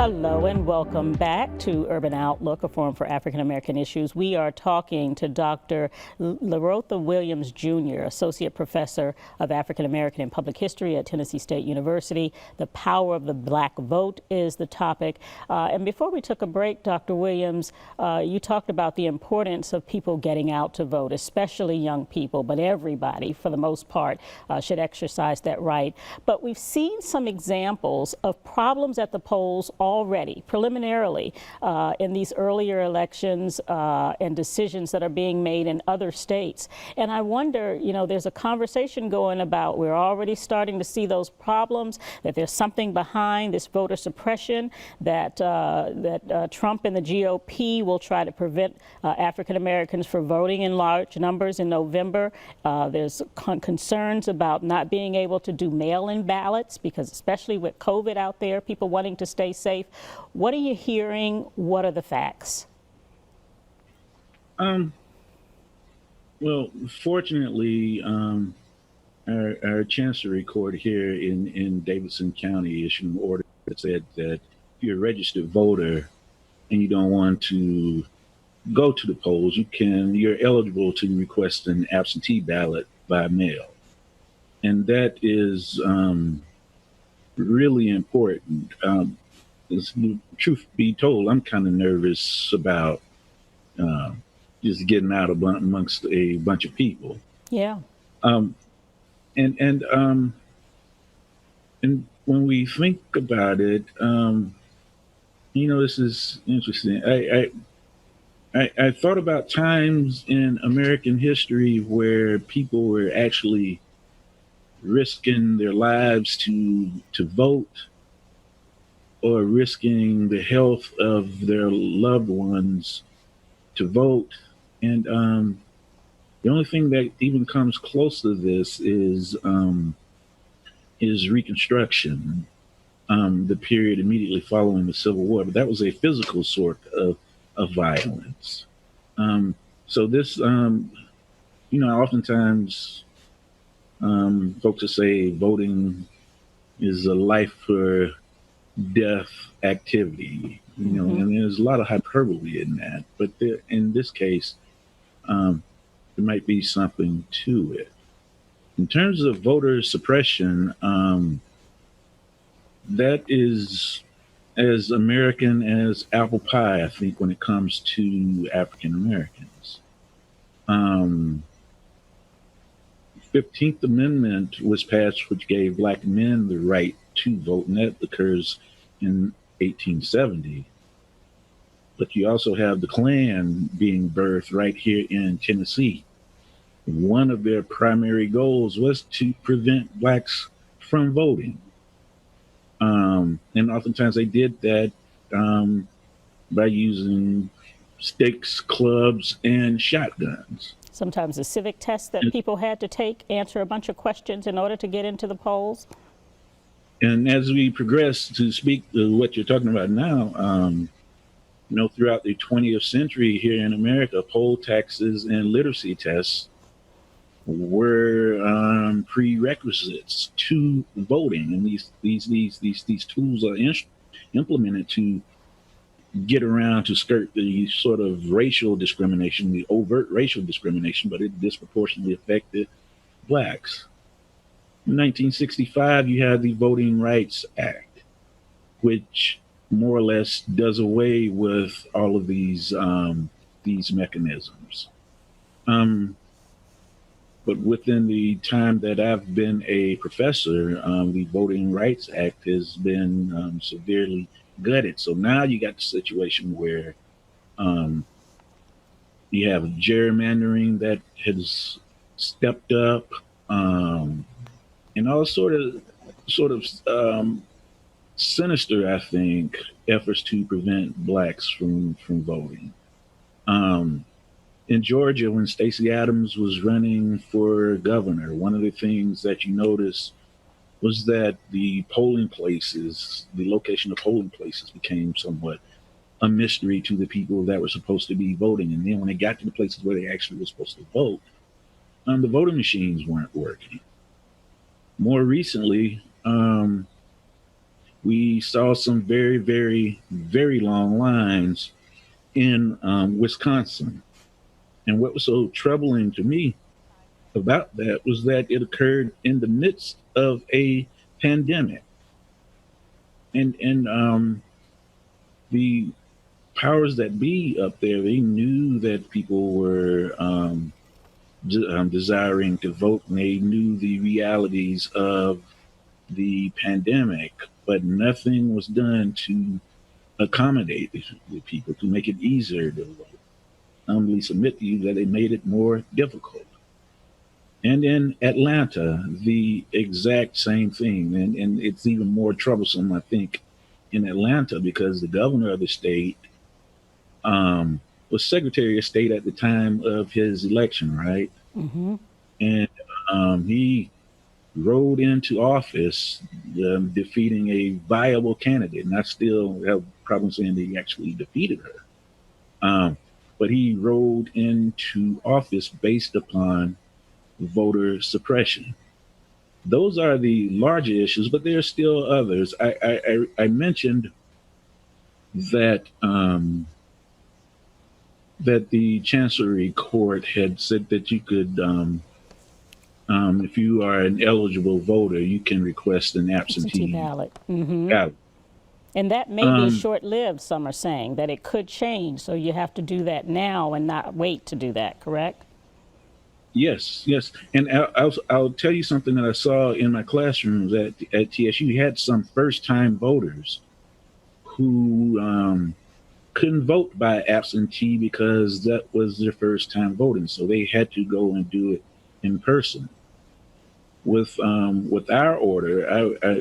Hello and welcome back to Urban Outlook, a forum for African American issues. We are talking to Dr. Learotha Williams, Jr., Associate Professor of African American and Public History at Tennessee State University. The power of the black vote is the topic. And before we took a break, Dr. Williams, you talked about the importance of people getting out to vote, especially young people, but everybody, for the most part, should exercise that right. But we've seen some examples of problems at the polls already, preliminarily, in these earlier elections and decisions that are being made in other states. And I wonder, you know, there's a conversation going about we're already starting to see those problems, that there's something behind this voter suppression, that Trump and the GOP will try to prevent African Americans from voting in large numbers in November. There's concerns about not being able to do mail-in ballots because, especially with COVID out there, people wanting to stay safe. What are you hearing? What are the facts? Well, fortunately, our chancery court here in Davidson County issued an order that said that if you're a registered voter and you don't want to go to the polls, you're eligible to request an absentee ballot by mail. And that is really important. Truth be told, I'm kind of nervous about just getting out amongst a bunch of people. Yeah. And when we think about it, you know, this is interesting. I thought about times in American history where people were actually risking their lives to vote, or risking the health of their loved ones to vote. And the only thing that even comes close to this is Reconstruction, the period immediately following the Civil War. But that was a physical sort of violence. So this, you know, oftentimes folks will say voting is a life for death activity, you know, and there's a lot of hyperbole in that, but in this case, there might be something to it. In terms of voter suppression, that is as American as apple pie, I think, when it comes to African Americans. 15th Amendment was passed, which gave Black men the right to vote, and that occurs in 1870. But you also have the Klan being birthed right here in Tennessee. One of their primary goals was to prevent Blacks from voting. And oftentimes they did that by using sticks, clubs, and shotguns. Sometimes a civic test that people had to take, answer a bunch of questions in order to get into the polls. And as we progress to speak to what you're talking about now, you know, throughout the 20th century here in America, poll taxes and literacy tests were prerequisites to voting, and these tools are implemented to get around to skirt the sort of racial discrimination, the overt racial discrimination, but it disproportionately affected Blacks. In 1965, you have the Voting Rights Act, which more or less does away with all of these mechanisms. But within the time that I've been a professor, the Voting Rights Act has been severely gutted. So now you got the situation where you have gerrymandering that has stepped up, and all sort of sinister, I think, efforts to prevent Blacks from voting. In Georgia, when Stacey Abrams was running for governor, one of the things that you noticed was that the polling places, the location of polling places, became somewhat a mystery to the people that were supposed to be voting. And then when they got to the places where they actually were supposed to vote, the voting machines weren't working. More recently, we saw some very, very, very long lines in Wisconsin. And what was so troubling to me about that was that it occurred in the midst of a pandemic. And the powers that be up there, they knew that people were desiring to vote, and they knew the realities of the pandemic, but nothing was done to accommodate the people, to make it easier to vote. I humbly submit to you that they made it more difficult. And in Atlanta, the exact same thing. And it's even more troublesome, I think, in Atlanta because the governor of the state was Secretary of State at the time of his election, right? Mm-hmm. And he rode into office defeating a viable candidate. And I still have problems saying that he actually defeated her. But he rode into office based upon voter suppression. Those are the larger issues, but there are still others. I mentioned that that the Chancery Court had said that you could, if you are an eligible voter, you can request an Absentee absentee ballot. Mm-hmm. ballot. And that may be Um, short-lived, some are saying, that it could change. So you have to do that now and not wait to do that, correct? yes, yes, and I'll tell you something that I saw in my classrooms at TSU. You had some first-time voters who couldn't vote by absentee because that was their first time voting, so they had to go and do it in person. With our order,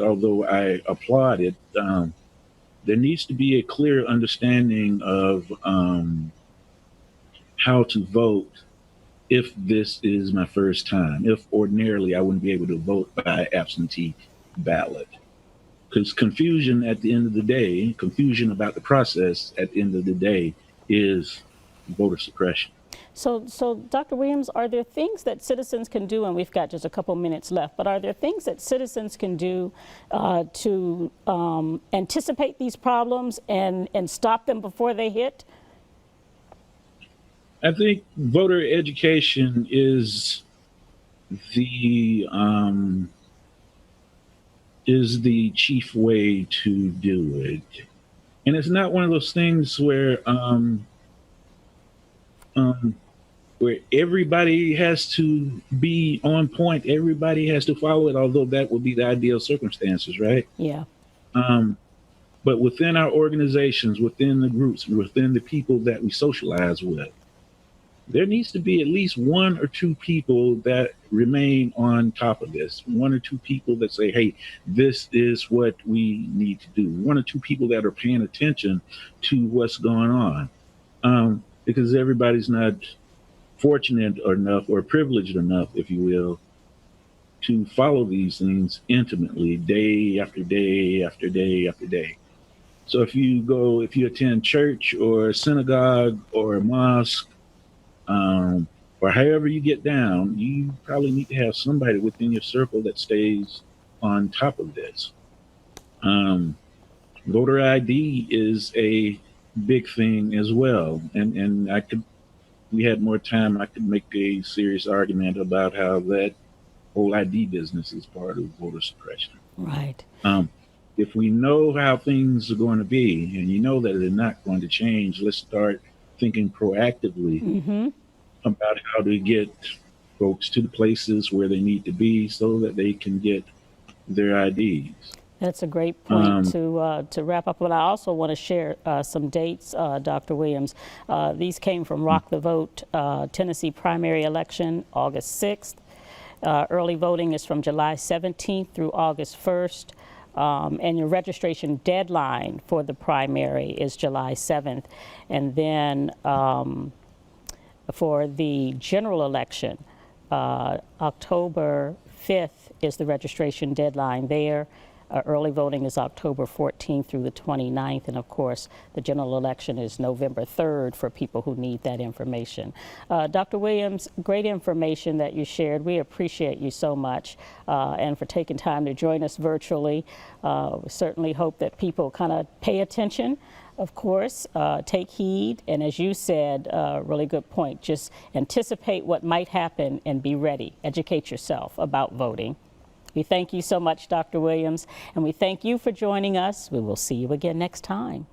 although I applaud it, there needs to be a clear understanding of how to vote if this is my first time. If ordinarily I wouldn't be able to vote by absentee ballot. Because confusion at the end of the day, confusion about the process at the end of the day is voter suppression. So, Dr. Williams, are there things that citizens can do, and we've got just a couple minutes left, but are there things that citizens can do to anticipate these problems and stop them before they hit? I think voter education the um, is the chief way to do it, and it's not one of those things um, where everybody has to be on point, everybody has to follow it. Although that would be the ideal circumstances, right? Yeah. Um, but within our organizations, within the groups, within the people that we socialize with, there needs to be at least one or two people that remain on top of this. One or two people that say, hey, this is what we need to do. One or two people that are paying attention to what's going on. Because everybody's not fortunate enough or privileged enough, if you will, to follow these things intimately day after day after day after day. So if you attend church or a synagogue or a mosque, um, or however you get down, you probably need to have somebody within your circle that stays on top of this. Um, Voter ID is a big thing as well, and I could, we had more time, I could make a serious argument about how that whole ID business is part of voter suppression. Right. Um, if we know how things are going to be, and you know that they're not going to change, let's start thinking proactively Mm-hmm. about how to get folks to the places where they need to be so that they can get their IDs. That's a great point Um, to wrap up. But I also want to share some dates, Dr. Williams. These came from Rock the Vote, Tennessee primary election, August 6th. Early voting is from July 17th through August 1st. And your registration deadline for the primary is July 7th. And then for the general election, October 5th is the registration deadline there. Early voting is October 14th through the 29th, and of course, the general election is November 3rd for people who need that information. Dr. Williams, great information that you shared. We appreciate you so much, and for taking time to join us virtually. We certainly hope that people kind of pay attention, of course, take heed, and as you said, really good point, just anticipate what might happen and be ready. Educate yourself about voting. We thank you so much, Dr. Williams, and we thank you for joining us. We will see you again next time.